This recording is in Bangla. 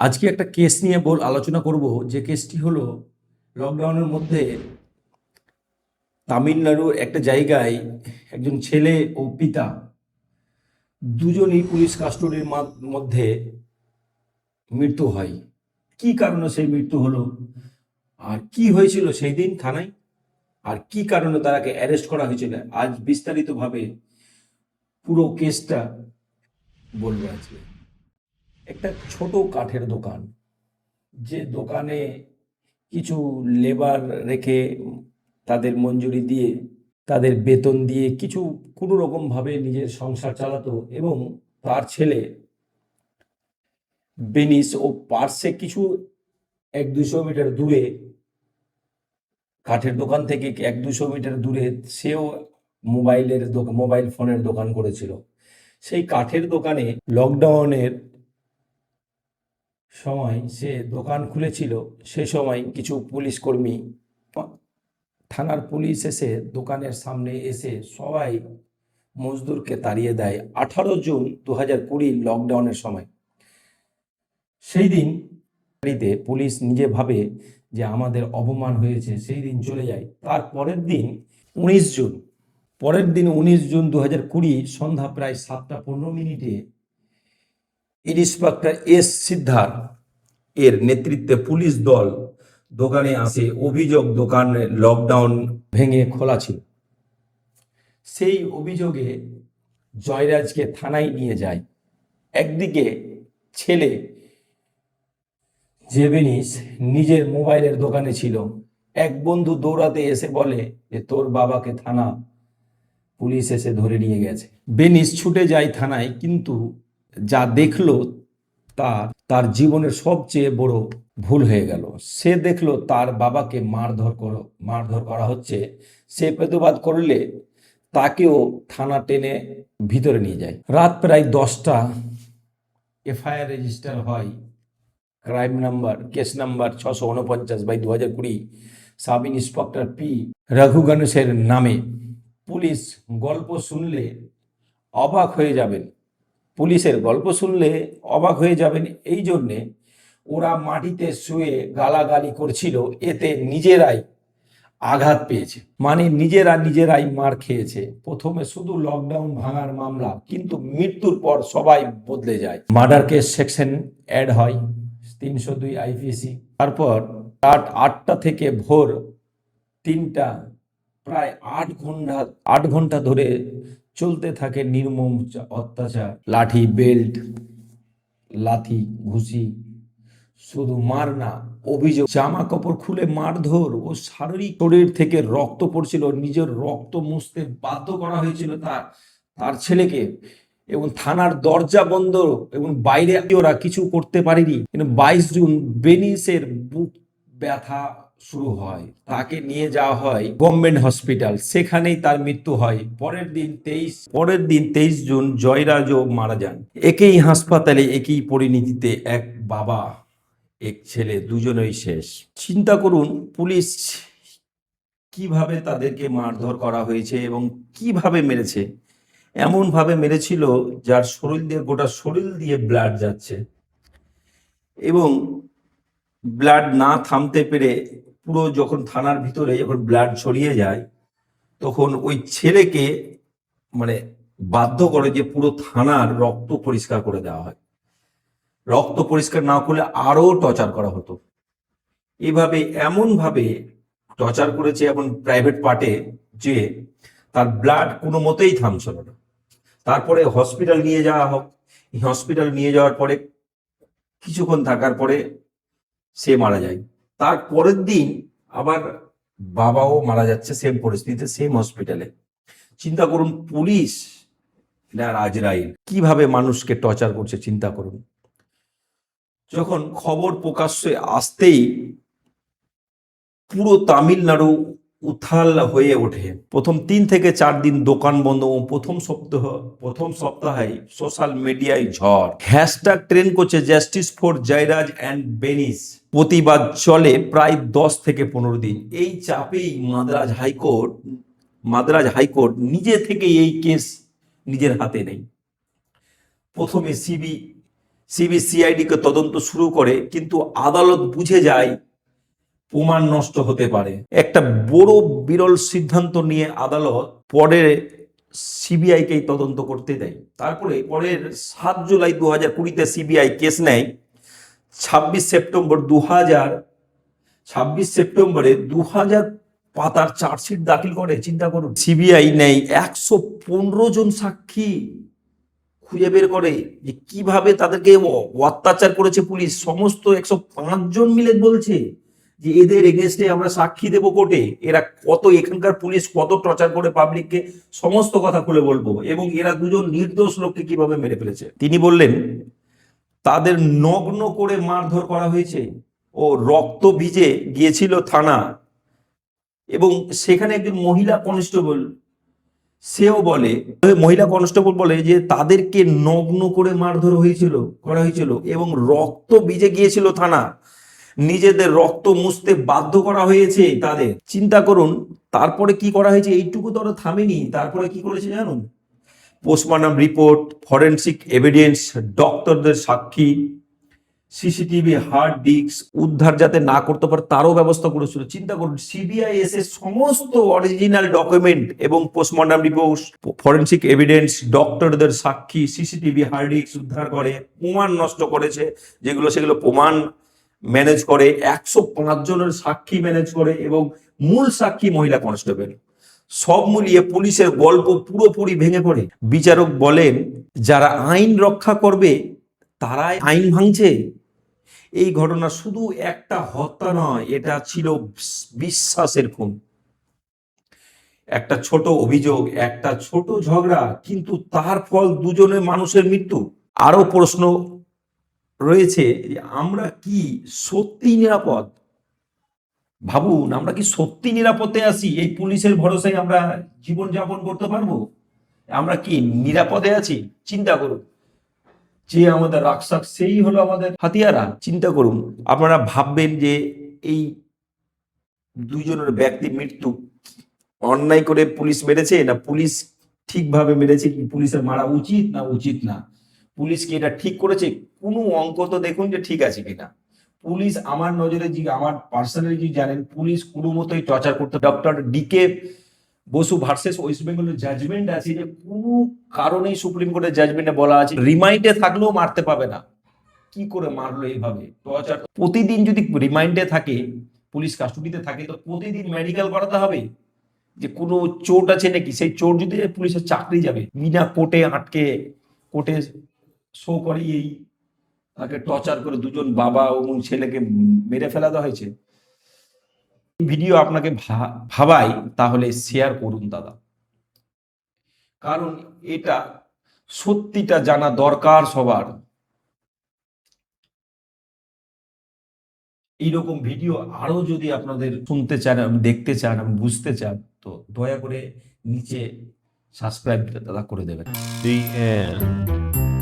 আজকে একটা কেস নিয়ে আলোচনা করব, যে কেসটি হলো লকডাউনের মধ্যে তামিলনাড়ুর একটা জায়গায় একজন ছেলে ও পিতা দুজনই পুলিশ কাস্টডির মধ্যে মৃত্যু হয়। কি কারণে সেই মৃত্যু হলো, আর কি হয়েছিল সেই দিন থানায়, আর কি কারণে তারাকে অ্যারেস্ট করা হয়েছিল, আজ বিস্তারিতভাবে পুরো কেসটা বলবো আজকে। একটা ছোট কাঠের দোকান, যে দোকানে কিছু লেবার রেখে তাদের মজুরি দিয়ে, তাদের বেতন দিয়ে কিছু কোনো রকমভাবে নিজের সংসার চালাতো, এবং তার ছেলে বেনিস ও পার্শ্বে কিছু 100-200 মিটার দূরে, কাঠের দোকান থেকে 100-200 মিটার দূরে সেও মোবাইল ফোনের দোকান করেছিল। সেই কাঠের দোকানে লকডাউনের সময় সে দোকান খুলেছিল। সে সময় কিছু পুলিশ কর্মী, থানার পুলিশ এসে দোকানের সামনে এসে সবাই মজদুরকে তাড়িয়ে দেয় 18 জুন 2020 লকডাউনের সময়। সেই দিন বাড়িতে পুলিশ নিজে ভাবে যে আমাদের অপমান হয়েছে, সেই দিন চলে যায়। তার পরের দিন 19 জুন, 19 জুন 2020 সন্ধ্যা প্রায় 7টা 15 মিনিটে ইন্সপেক্টর এস সিদ্ধার এর নেতৃত্বে পুলিশ দল দোকানে আসে। অভিযোগ, দোকানে লকডাউন ভেঙে খোলা ছিল। সেই অভিযোগে জয়রাজকে থানায় নিয়ে যায়। একদিকে ছেলে জেবেনিস নিজের মোবাইলের দোকানে ছিল। এক বন্ধু দৌড়াতে এসে বলে যে তোর বাবাকে থানা পুলিশ এসে ধরে নিয়ে গেছে। বেনিস ছুটে যায় থানায়, কিন্তু যা দেখলো তার জীবনের সবচেয়ে বড় ভুল হয়ে গেল। সে দেখলো তার বাবাকে মারধর করা হচ্ছে। সে প্রতিবাদ করলে তাকেও থানা টেনে ভিতরে নিয়ে যায়। রাত প্রায় 10টা, এফআইআর রেজিস্টার হয়। Case number 649/2020, sub inspector P Raghu গণেশের নামে। পুলিশ গল্প শুনলে অবাক হয়ে যাবেন। পুলিশের গল্প শুনলে অবাক হয়ে যাবেন এই জন্যে, ওরা মাটিতে শুয়ে গালাগালি করছিল, এতে নিজেরাই আঘাত পেয়েছে, মানে নিজেরাই মার খেয়েছে। প্রথমে শুধু লকডাউন ভাঙার মামলা, কিন্তু মৃত্যুর পর সবাই বদলে যায়। মার্ডার কেস সেকশন অ্যাড হয় 302 আইপিসি। তারপর রাত 8টা থেকে ভোর 3টা, প্রায় 8 ঘন্টা ধরে চলতে থাকে নির্মম অত্যাচার। লাঠি, বেল্ট, লাথি, ঘুষি, শুধু মার না, অভিযোগ জামা কাপড় খুলে মারধর ও শারীরিক, শরীর থেকে রক্ত পড়ছিল, নিজের রক্ত মুছতে বাধ্য করা হয়েছিল তার ছেলেকে, এবং থানার দরজা বন্ধ, এবং বাইরে ওরা কিছু করতে পারেনি। কিন্তু 22 জুন বেনিসের বুক ব্যথা শুরু হয়। তাকে নিয়ে যাওয়া হয় গভর্নমেন্ট হসপিটাল, সেখানেই তার মৃত্যু হয়। পরের দিন 23 জুন জয়রাজও মারা যান। একই হাসপাতালে, একই পরিণতিতে, এক বাবা এক ছেলে, দুজনেই শেষ। চিন্তা করুন পুলিশ কিভাবে তাদেরকে মারধর করা হয়েছে এবং কিভাবে মেরেছে। এমন ভাবে মেরেছিল যার গোটা শরীর দিয়ে ব্লাড যাচ্ছে, এবং ব্লাড না থামতে পেরে পুরো যখন থানার ভিতরে যখন ব্লাড ছড়িয়ে যায়, তখন ওই ছেলেকে মানে বাধ্য করে যে পুরো থানার রক্ত পরিষ্কার করে দেওয়া হয়। রক্ত পরিষ্কার না করলে আরো টর্চার করা হতো। এভাবে এমন ভাবে টর্চার করেছে, এবং প্রাইভেট পার্টে, যে তার ব্লাড কোনো মতেই থামছিল না। তারপরে হসপিটাল নিয়ে যাওয়া হোক, হসপিটাল নিয়ে যাওয়ার পরে কিছুক্ষণ থাকার পরে সে মারা যায়। তার পরের দিন আবার বাবাও মারা যাচ্ছে, সেম পরিস্থিতিতে, সেম হসপিটালে। চিন্তা করুন পুলিশ আর আজরাইল কিভাবে মানুষকে টর্চার করছে, চিন্তা করুন। যখন খবর প্রকাশ্যে আসতেই পুরো তামিলনাড়ু উত্তাল হয়ে ওঠে। প্রথম 3 থেকে 4 দিন দোকান বন্ধ, ও প্রথম সপ্তাহে সোশ্যাল মিডিয়ায় ঝড়। হ্যাশট্যাগ ট্রেন্ড করছে জাস্টিস ফর জয়রাজ অ্যান্ড বেনিস। প্রতিবাদ চলে প্রায় 10 থেকে 15 দিন। এই চাপেই মাদ্রাজ হাইকোর্ট নিজে থেকে এই কেস নিজের হাতে নেই। প্রথমে সিবিসিআইডি কে তদন্ত শুরু করে, কিন্তু আদালত বুঝে যায় প্রমাণ নষ্ট হতে পারে। একটা বড় বিরল সিদ্ধান্ত নিয়ে আদালত পরে সিবিআই কেই তদন্ত করতে দেয়। তারপরে পরের 7 জুলাই 2020-তে সিবিআই কেস নেয়। 26 সেপ্টেম্বরে 2000 পাতার চার্জশিট দাখিল করে। চিন্তা করুন, সিবিআই নেয় 115 জন সাক্ষী খুঁজে বের করে যে কিভাবে তাদেরকে অত্যাচার করেছে পুলিশ। সমস্ত 105 জন মিলে বলছে যে এদের এগেনস্টে আমরা সাক্ষী দেব কোর্টে। এরা কত, এখানকার পুলিশ কত টর্চার করে পাবলিককে, সমস্ত কথা খুলে বলবো, এবং এরা দুজন নির্দোষ লোককে কিভাবে মেরে ফেলেছে। তিনি বললেন তাদের নগ্ন করে মারধর করা হয়েছে ও রক্ত ভিজে গিয়েছিল থানা। এবং সেখানে একজন মহিলা কনস্টেবল, সেও বলে, মহিলা কনস্টেবল বলে যে তাদেরকে নগ্ন করে মারধর করা হয়েছিল এবং রক্ত ভিজে গিয়েছিল থানা। নিজেদের রক্ত মুছতে বাধ্য করা হয়েছে তাদের। চিন্তা করুন, তারপরে কি করা হয়েছে, এইটুকু তো ওরা থামেনি। তারপরে কি করেছে জানুন? পোস্টমর্টম রিপোর্ট, ফরেনসিক এভিডেন্স, ডক্টরদের সাক্ষী, সিসিটিভি, হার্ড ডিস্ক উদ্ধার যাতে না করতে পারে তারও ব্যবস্থা করেছিল। চিন্তা করুন, সিবিআই এসে সমস্ত অরিজিনাল ডকুমেন্ট এবং পোস্টমর্টম রিপোর্ট, ফরেনসিক এভিডেন্স, ডক্টরদের সাক্ষী, সিসিটিভি, হার্ড ডিস্ক উদ্ধার করে প্রমাণ নষ্ট করেছে সেগুলো প্রমাণ ম্যানেজ করে, 105 জনের সাক্ষী ম্যানেজ করে, এবং মূল সাক্ষী মহিলা কনস্টেবল। সব মিলিয়ে পুলিশের গল্প পুরোপুরি ভেঙে পড়ে। বিচারক বলেন যারা আইন রক্ষা করবে তারাই আইন ভাঙছে। এই ঘটনা শুধু একটা হত্যা নয়, এটা ছিল বিশ্বাসের খুন। একটা ছোট অভিযোগ, একটা ছোট ঝগড়া, কিন্তু তার ফল দুজনের মানুষের মৃত্যু। আরো প্রশ্ন রয়েছে যে আমরা কি সত্যি নিরাপদ? ভাবুন, আমরা কি সত্যি নিরাপদে আছি? এই পুলিশের ভরসায় আমরা জীবন যাপন করতে পারবো? আমরা কি নিরাপদে আছি? চিন্তা করুন, যে আমাদের রাক্ষস সেই হলো আমাদের হাতিয়ারা। চিন্তা করুন, আপনারা ভাববেন যে এই দুইজনের ব্যক্তি মৃত্যু অন্যায় করে পুলিশ মেরেছে, না পুলিশ ঠিকভাবে মেরেছে, কি পুলিশের মারা উচিত না উচিত না, পুলিশ কি এটা ঠিক করেছে? কোনো অঙ্ক তো দেখুন যে ঠিক আছে কিনা। পুলিশ আমার নজরে, যে আমার পার্সোনালি যে জানেন, পুলিশ কোনো মতোই টর্চার করতে। Doctor DK Basu versus west বেঙ্গলের জাজমেন্ট আছে যে কোনো কারণেই সুপ্রিম কোর্টের জাজমেন্টে বলা আছে রিমাইন্ডে থাকলেও মারতে পাবে না। কি করে মারলো এইভাবে টর্চার? প্রতিদিন যদি রিমাইন্ডে থাকে, পুলিশ কাস্টডিতে থাকে, তো প্রতিদিন মেডিকেল করাতে হবে যে কোনো চোট আছে নাকি। সেই চোট যদি পুলিশের চাকরি যাবে। বিনা কোর্টে আটকে, কোর্টে শো করে এই তাকে টর্চার করে দুজন বাবা এবং ছেলেকে মেরে ফেলা দেওয়া হয়েছে। ভিডিও আপনাকে ভাবাই তাহলে শেয়ার করুন দাদা, কারণ এটা সত্যিটা জানা দরকার সবার। এইরকম ভিডিও আরো যদি আপনাদের শুনতে চান, দেখতে চান, বুঝতে চান, তো দয়া করে নিচে সাবস্ক্রাইব দাদা করে দেবেন। The end.